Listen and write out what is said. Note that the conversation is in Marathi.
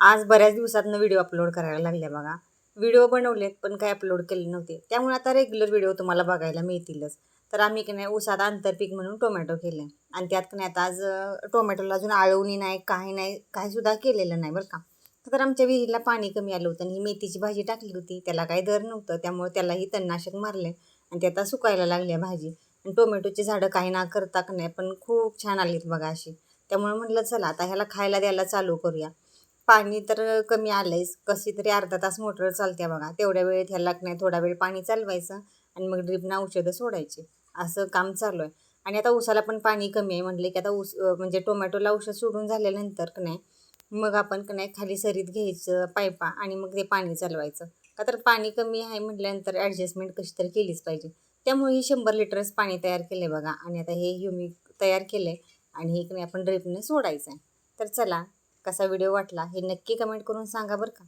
आज बऱ्याच दिवसातनं व्हिडिओ अपलोड करायला लागले बघा. व्हिडिओ बनवलेत पण काही अपलोड केले नव्हते. त्यामुळे आता रेग्युलर व्हिडिओ तुम्हाला बघायला मिळतीलच. तर आम्ही की नाही ऊसात आंतरपीक म्हणून टोमॅटो केले आणि त्यात की नाही आता आज टोमॅटोला अजून आळवणी नाही, काही नाही, काहीसुद्धा केलेलं नाही बरं का. तर आमच्या विहिरीला पाणी कमी आलं होतं आणि ही मेथीची भाजी टाकली होती. त्याला काही दर नव्हतं, त्यामुळे त्यालाही तणनाशक मारले आणि ते आता सुकायला लागली आहे भाजी. आणि टोमॅटोची झाडं काही ना करता का नाही पण खूप छान आलीत बघा अशी. त्यामुळे म्हटलं चला आता ह्याला खायला द्यायला चालू करूया. पाणी तर कमी आलंयच. कशी तरी अर्धा तास मोटर चालते बघा. तेवढ्या वेळेत ह्याला नाही थोडा वेळ पाणी चालवायचं आणि मग ड्रिपनं औषधं सोडायची. असं काम चालू आहे. आणि आता ऊसाला पण पाणी कमी आहे म्हटले की आता ऊस म्हणजे टोमॅटोला औषध सोडून झाल्यानंतर का नाही मग आपण का नाही खाली सरीत घ्यायचं पाईपा आणि मग ते पाणी चालवायचं. का तर पाणी कमी आहे म्हटल्यानंतर ॲडजस्टमेंट कशी तरी केलीच पाहिजे. त्यामुळे ही 100 लिटरच पाणी तयार केलं आहे बघा आणि आता हे ह्युमिक तयार केलं आहे आणि हे की नाही आपण ड्रिपने सोडायचं आहे. तर चला कसा व्हिडिओ वाटला हे नक्की कमेंट करून सांगा बरं का.